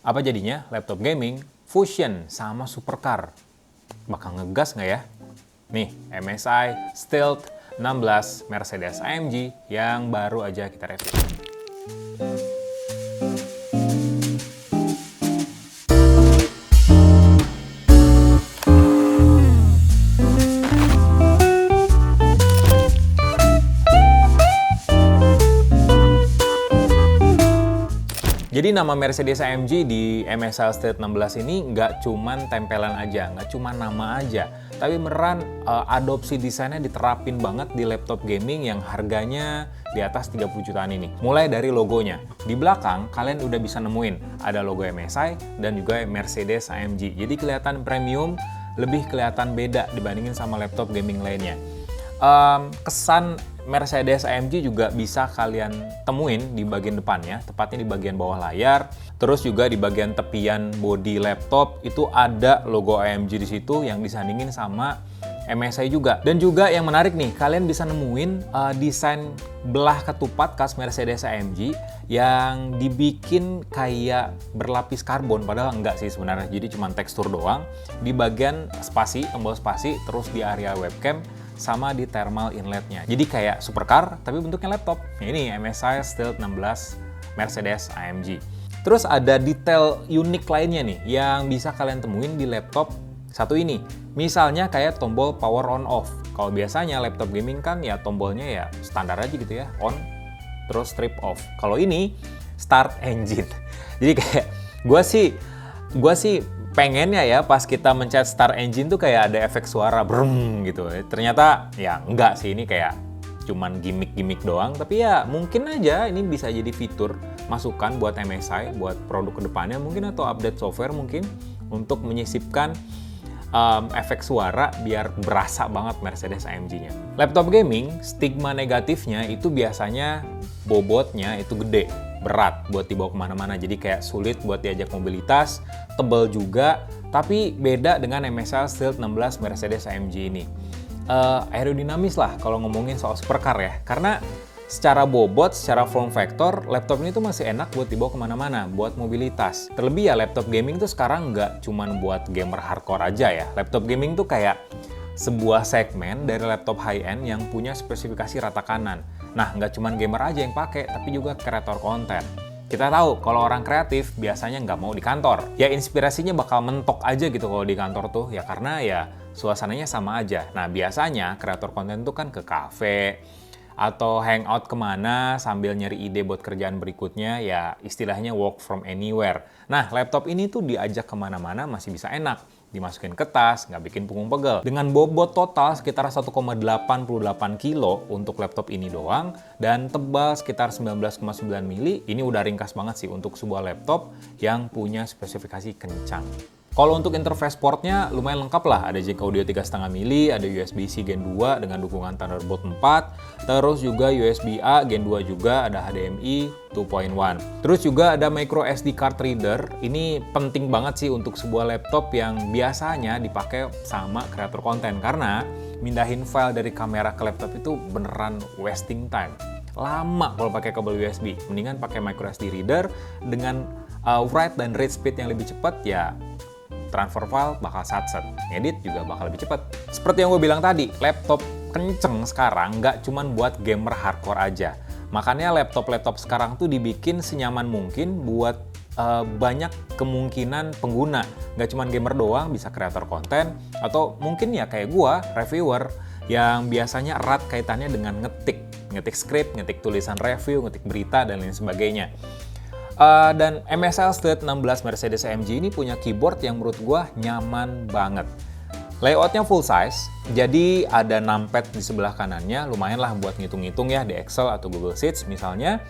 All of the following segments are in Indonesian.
Apa jadinya? Laptop gaming fusion sama supercar. Bakal ngegas nggak ya? Nih, MSI Stealth 16 Mercedes-AMG yang baru aja kita review. Jadi nama Mercedes-AMG di MSI Stealth 16 ini nggak cuman tempelan aja, nggak cuman nama aja, tapi beneran adopsi desainnya diterapin banget di laptop gaming yang harganya di atas 30 jutaan ini. Mulai dari logonya. Di belakang kalian udah bisa nemuin ada logo MSI dan juga Mercedes-AMG. Jadi kelihatan premium, lebih kelihatan beda dibandingin sama laptop gaming lainnya. Kesan Mercedes-AMG juga bisa kalian temuin di bagian depannya, tepatnya di bagian bawah layar. Terus juga di bagian tepian bodi laptop itu ada logo AMG di situ yang disandingin sama MSI juga. Dan juga yang menarik nih, kalian bisa nemuin desain belah ketupat khas Mercedes-AMG yang dibikin kayak berlapis karbon, padahal enggak sih sebenarnya, jadi cuma tekstur doang. Di bagian spasi, tombol spasi, terus di area webcam, sama di thermal inletnya. Jadi kayak supercar tapi bentuknya laptop. Ini MSI Stealth 16 Mercedes-AMG. Terus ada detail unik lainnya nih yang bisa kalian temuin di laptop satu ini. Misalnya kayak tombol power on off. Kalau biasanya laptop gaming kan ya tombolnya ya standar aja gitu ya, on terus strip off. Kalau ini start engine. Jadi kayak gua sih pengennya ya pas kita mencet start engine tuh kayak ada efek suara brum gitu. Ternyata ya enggak sih, ini kayak cuman gimmick-gimmick doang. Tapi ya mungkin aja ini bisa jadi fitur masukan buat MSI, buat produk kedepannya mungkin, atau update software mungkin untuk menyisipkan efek suara biar berasa banget Mercedes-AMG-nya. Laptop gaming, stigma negatifnya itu biasanya bobotnya itu gede, berat buat dibawa kemana-mana, jadi kayak sulit buat diajak mobilitas, tebal juga, tapi beda dengan MSI Stealth 16 Mercedes-AMG ini. Aerodinamis lah kalau ngomongin soal supercar ya, karena secara bobot, secara form factor, laptop ini tuh masih enak buat dibawa kemana-mana, buat mobilitas. Terlebih ya laptop gaming tuh sekarang nggak cuman buat gamer hardcore aja ya. Laptop gaming tuh kayak sebuah segmen dari laptop high-end yang punya spesifikasi rata kanan. Nah, nggak cuman gamer aja yang pakai, tapi juga kreator konten. Kita tahu kalau orang kreatif biasanya nggak mau di kantor. Ya inspirasinya bakal mentok aja gitu kalau di kantor tuh, ya karena ya suasananya sama aja. Nah, biasanya kreator konten tuh kan ke kafe, atau hangout kemana sambil nyari ide buat kerjaan berikutnya, ya istilahnya work from anywhere. Nah, laptop ini tuh diajak kemana-mana masih bisa enak. Dimasukin ke tas, nggak bikin punggung pegel. Dengan bobot total sekitar 1,88 kilo untuk laptop ini doang, dan tebal sekitar 19,9 mili, ini udah ringkas banget sih untuk sebuah laptop yang punya spesifikasi kencang. Kalau untuk interface portnya lumayan lengkap lah, ada jack audio 3,5 mili, ada USB-C Gen 2 dengan dukungan Thunderbolt 4, terus juga USB-A Gen 2 juga, ada HDMI 2.1. Terus juga ada micro SD card reader, ini penting banget sih untuk sebuah laptop yang biasanya dipakai sama kreator konten, karena mindahin file dari kamera ke laptop itu beneran wasting time. Lama kalau pakai kabel USB, mendingan pakai micro SD reader dengan write dan read speed yang lebih cepat, ya transfer file bakal satset, ngedit juga bakal lebih cepat. Seperti yang gue bilang tadi, laptop kenceng sekarang nggak cuman buat gamer hardcore aja. Makanya laptop-laptop sekarang tuh dibikin senyaman mungkin buat banyak kemungkinan pengguna. Nggak cuman gamer doang, bisa kreator konten, atau mungkin ya kayak gue, reviewer, yang biasanya erat kaitannya dengan ngetik script, ngetik tulisan review, ngetik berita, dan lain sebagainya. Dan MSI Stealth 16 Mercedes-AMG ini punya keyboard yang menurut gua nyaman banget. Layoutnya full size, jadi ada numpad di sebelah kanannya, lumayan lah buat ngitung-ngitung ya di Excel atau Google Sheets misalnya.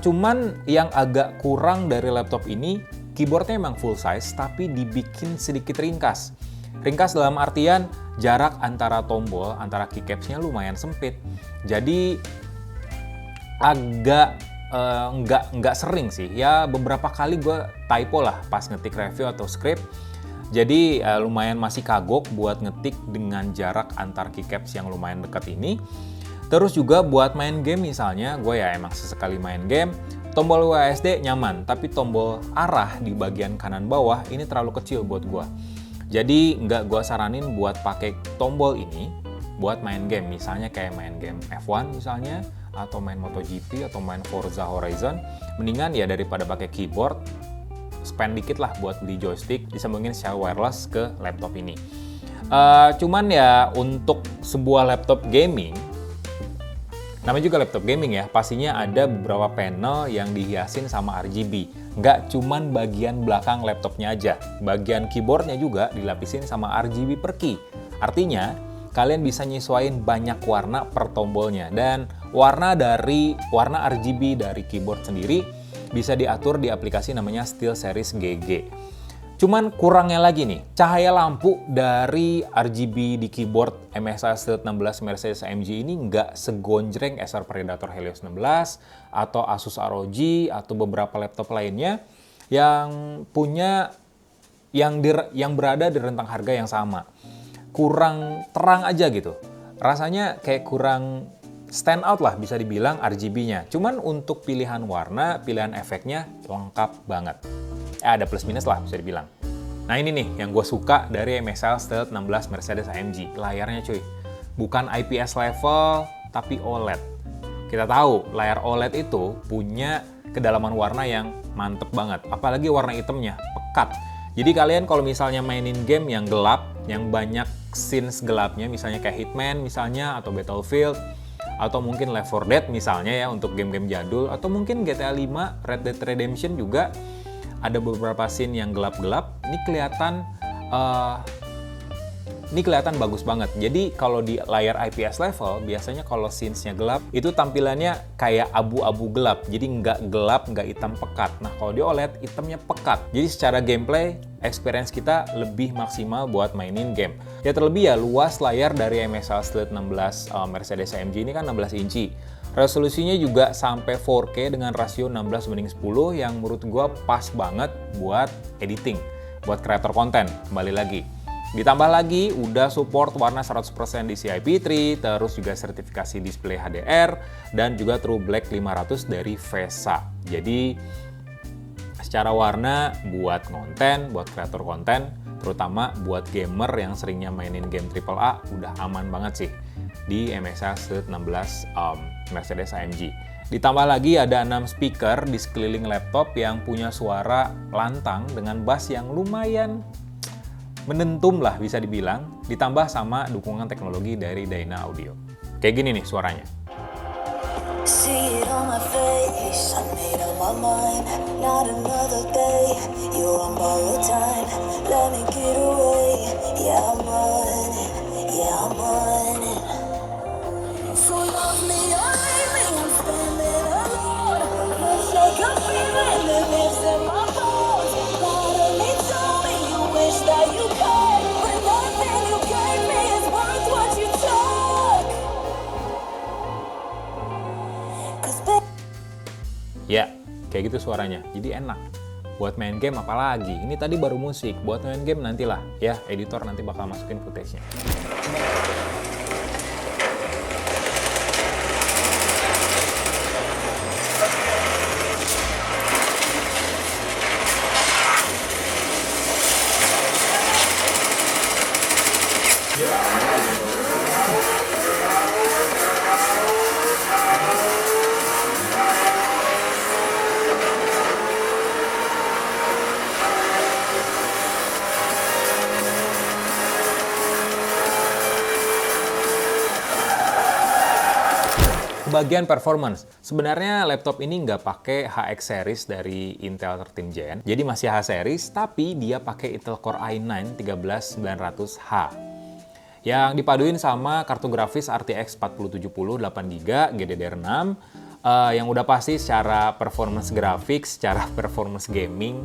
Cuman yang agak kurang dari laptop ini, keyboardnya emang full size, tapi dibikin sedikit ringkas. Ringkas dalam artian jarak antara tombol, antara keycaps-nya lumayan sempit. Jadi agak nggak sering sih, ya beberapa kali gue typo lah pas ngetik review atau script. Jadi lumayan masih kagok buat ngetik dengan jarak antar keycaps yang lumayan dekat ini. Terus juga buat main game misalnya, gue ya emang sesekali main game, Tombol WASD nyaman, tapi tombol arah di bagian kanan bawah ini terlalu kecil buat gua. Jadi nggak gua saranin buat pakai tombol ini buat main game, misalnya kayak main game F1 misalnya, atau main MotoGP atau main Forza Horizon. Mendingan ya daripada pakai keyboard, spend dikit lah buat beli joystick, disambungin secara wireless ke laptop ini. Cuman ya untuk sebuah laptop gaming, namanya juga laptop gaming ya, pastinya ada beberapa panel yang dihiasin sama RGB. Nggak cuman bagian belakang laptopnya aja, bagian keyboardnya juga dilapisin sama RGB per key. Artinya, kalian bisa nyesuaiin banyak warna per tombolnya. Dan warna RGB dari keyboard sendiri bisa diatur di aplikasi namanya SteelSeries GG. Cuman kurangnya lagi nih, cahaya lampu dari RGB di keyboard MSI Stealth 16 Mercedes-AMG ini nggak segonjreng Acer Predator Helios 16 atau Asus ROG atau beberapa laptop lainnya yang berada di rentang harga yang sama. Kurang terang aja gitu. Rasanya kayak kurang stand out lah bisa dibilang RGB-nya. Cuman untuk pilihan warna, pilihan efeknya lengkap banget. Ada plus minus lah bisa dibilang. Nah ini nih yang gue suka dari MSI Stealth 16 Mercedes-AMG. Layarnya cuy, bukan IPS level, tapi OLED. Kita tahu layar OLED itu punya kedalaman warna yang mantep banget. Apalagi warna hitamnya, pekat. Jadi kalian kalau misalnya mainin game yang gelap, yang banyak scenes gelapnya, misalnya kayak Hitman misalnya, atau Battlefield, atau mungkin Left 4 Dead misalnya ya untuk game-game jadul, atau mungkin GTA 5, Red Dead Redemption juga ada beberapa scene yang gelap-gelap. Ini kelihatan bagus banget. Jadi kalau di layar IPS level, biasanya kalau scenes-nya gelap, itu tampilannya kayak abu-abu gelap. Jadi nggak gelap, nggak hitam pekat. Nah kalau di OLED, hitamnya pekat. Jadi secara gameplay, experience kita lebih maksimal buat mainin game. Ya terlebih ya luas layar dari MSI Stealth 16 Mercedes-AMG ini kan 16 inci. Resolusinya juga sampai 4K dengan rasio 16:10 yang menurut gua pas banget buat editing, buat kreator konten, kembali lagi. Ditambah lagi udah support warna 100% DCI P3, terus juga sertifikasi display HDR, dan juga True Black 500 dari VESA. Jadi secara warna buat konten, buat kreator konten, terutama buat gamer yang seringnya mainin game AAA, udah aman banget sih di MSI Stealth 16 Mercedes-AMG. Ditambah lagi ada 6 speaker di sekeliling laptop yang punya suara lantang dengan bass yang lumayan menentum lah bisa dibilang, ditambah sama dukungan teknologi dari Dyna Audio. Kayak gini nih suaranya. See it on my face, I made up my mind, not another day, you're on borrowed time, let me get away, yeah I'm running, so love me or leave me, I'm standing alone, wish I could feel it, the lips in my bones, part of me told me you wish that you could, but nothing you gave me is worth what you took. Ya, kayak gitu suaranya. Jadi enak. Buat main game apalagi. Ini tadi baru musik. Buat main game nantilah. Ya, editor nanti bakal masukin footage-nya. Bagian performance, sebenarnya laptop ini nggak pakai HX series dari Intel 13 Gen, jadi masih H series, tapi dia pakai Intel Core i9 13900H yang dipaduin sama kartu grafis RTX 4070 8GB GDDR6 yang udah pasti secara performance grafik, secara performance gaming,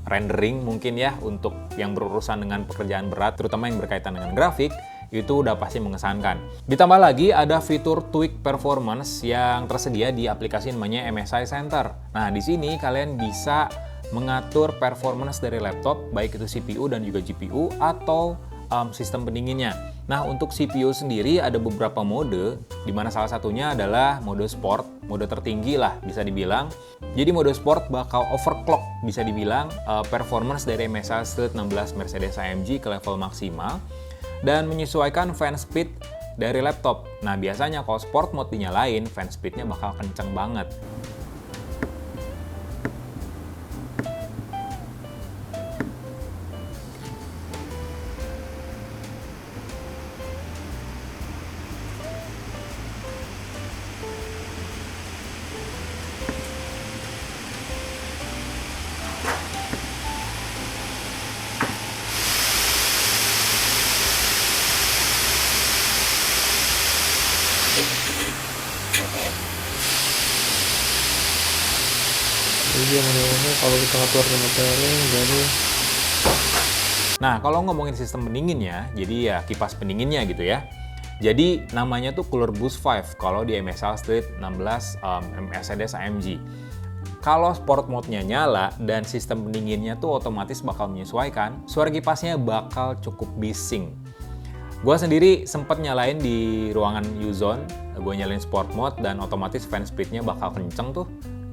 rendering mungkin ya untuk yang berurusan dengan pekerjaan berat, terutama yang berkaitan dengan grafik, itu udah pasti mengesankan. Ditambah lagi ada fitur tweak performance yang tersedia di aplikasi namanya MSI Center. Nah, di sini kalian bisa mengatur performance dari laptop, baik itu CPU dan juga GPU, atau sistem pendinginnya. Nah, untuk CPU sendiri ada beberapa mode, di mana salah satunya adalah mode sport, mode tertinggi lah bisa dibilang. Jadi mode sport bakal overclock bisa dibilang performance dari MSI Stealth 16 Mercedes-AMG ke level maksimal dan menyesuaikan fan speed dari laptop. Nah, biasanya kalau sport mode dinyalain, fan speednya bakal kenceng banget. Kalau kita ngatur remote pairing jadi. Nah, kalau ngomongin sistem pendinginnya, jadi ya kipas pendinginnya gitu ya. Jadi namanya tuh Cooler Boost 5 kalau di MSI Stealth 16 Mercedes-AMG. Kalau sport mode-nya nyala dan sistem pendinginnya tuh otomatis bakal menyesuaikan, suara kipasnya bakal cukup bising. Gua sendiri sempet nyalain di ruangan U-Zone, gue nyalain sport mode dan otomatis fan speed-nya bakal kenceng tuh.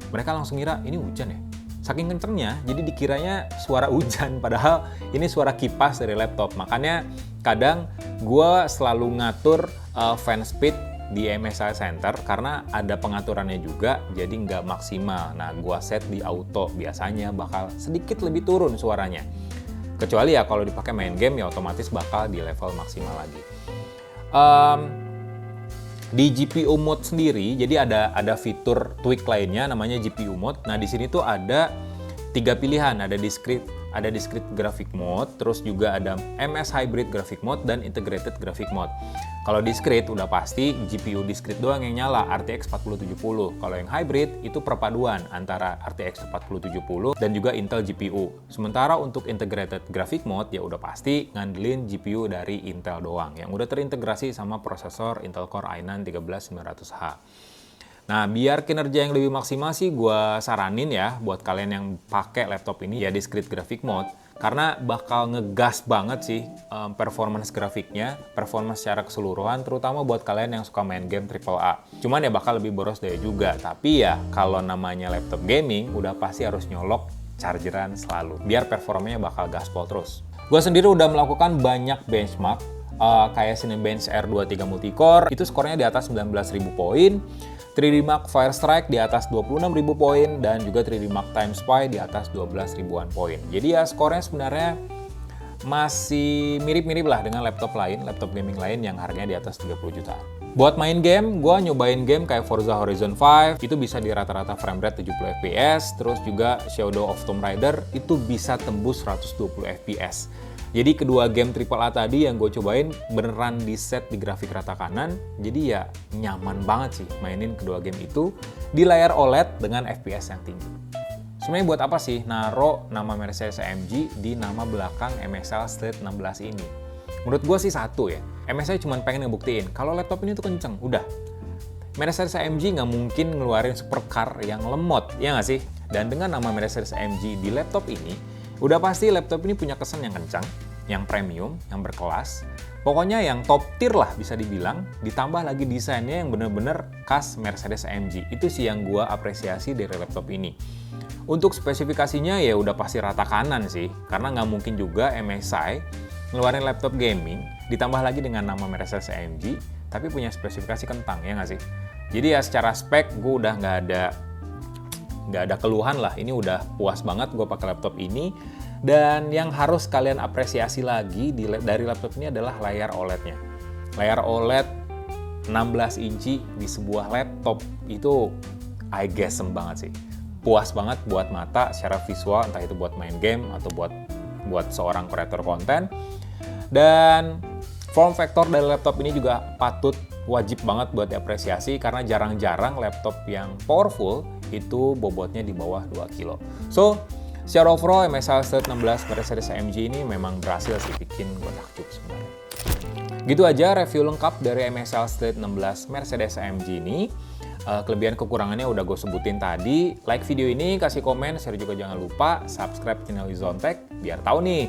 Mereka langsung ngira ini hujan ya. Saking kencengnya, jadi dikiranya suara hujan, padahal ini suara kipas dari laptop. Makanya kadang gue selalu ngatur fan speed di MSI Center karena ada pengaturannya juga, jadi nggak maksimal. Nah, gue set di auto, biasanya bakal sedikit lebih turun suaranya. Kecuali ya kalau dipakai main game ya otomatis bakal di level maksimal lagi. Di GPU mode sendiri, jadi ada fitur tweak lainnya namanya GPU mode. Nah, di sini tuh ada 3 pilihan, ada discrete graphic mode, terus juga ada MS Hybrid graphic mode dan integrated graphic mode. Kalau discrete udah pasti GPU discrete doang yang nyala, RTX 4070. Kalau yang hybrid itu perpaduan antara RTX 4070 dan juga Intel GPU. Sementara untuk integrated graphic mode ya udah pasti ngandelin GPU dari Intel doang yang udah terintegrasi sama prosesor Intel Core i9 13900H. Nah, biar kinerja yang lebih maksimal sih gue saranin ya buat kalian yang pakai laptop ini ya discrete graphic mode, karena bakal ngegas banget sih performance grafiknya, performance secara keseluruhan, terutama buat kalian yang suka main game AAA. Cuman ya bakal lebih boros daya juga, tapi ya kalau namanya laptop gaming udah pasti harus nyolok chargeran selalu, biar performanya bakal gaspol terus. Gue sendiri udah melakukan banyak benchmark, kayak Cinebench R23 Multicore, itu skornya di atas 19.000 poin, 3D Mark Firestrike di atas 26.000 poin, dan juga 3D Mark Time Spy di atas 12 ribuan poin. Jadi ya skornya sebenarnya masih mirip-mirip lah dengan laptop gaming lain yang harganya di atas 30 jutaan. Buat main game, gue nyobain game kayak Forza Horizon 5, itu bisa di rata-rata frame rate 70 fps, terus juga Shadow of Tomb Raider itu bisa tembus 120 fps. Jadi kedua game AAA tadi yang gue cobain beneran di set di grafik rata kanan, jadi ya nyaman banget sih mainin kedua game itu di layar OLED dengan FPS yang tinggi. Sebenarnya buat apa sih naro nama Mercedes-AMG di nama belakang MSI Stealth 16 ini? Menurut gue sih satu ya, MSI cuma pengen ngebuktiin kalau laptop ini tuh kenceng, udah. Mercedes-AMG nggak mungkin ngeluarin supercar yang lemot, ya nggak sih? Dan dengan nama Mercedes-AMG di laptop ini, udah pasti laptop ini punya kesan yang kencang, yang premium, yang berkelas. Pokoknya yang top tier lah bisa dibilang, ditambah lagi desainnya yang bener-bener khas Mercedes-AMG. Itu sih yang gua apresiasi dari laptop ini. Untuk spesifikasinya ya udah pasti rata kanan sih, karena nggak mungkin juga MSI ngeluarin laptop gaming, ditambah lagi dengan nama Mercedes-AMG, tapi punya spesifikasi kentang, ya nggak sih? Jadi ya secara spek gue udah nggak ada keluhan lah, ini udah puas banget gue pakai laptop ini. Dan yang harus kalian apresiasi lagi dari laptop ini adalah layar OLED-nya. Layar OLED 16 inci di sebuah laptop itu eye gasm banget sih. Puas banget buat mata secara visual, entah itu buat main game atau buat seorang kreator konten. Dan form factor dari laptop ini juga wajib banget buat diapresiasi karena jarang-jarang laptop yang powerful itu bobotnya di bawah 2 kilo. So, secara overall MSI Stealth 16 Mercedes-AMG ini memang berhasil sih bikin gue takjub sebenarnya. Gitu aja review lengkap dari MSI Stealth 16 Mercedes-AMG ini. Kelebihan kekurangannya udah gue sebutin tadi. Like video ini, kasih komen, share juga jangan lupa. Subscribe channel Lizon Tech biar tahu nih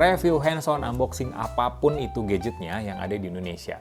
review hands-on unboxing apapun itu gadgetnya yang ada di Indonesia.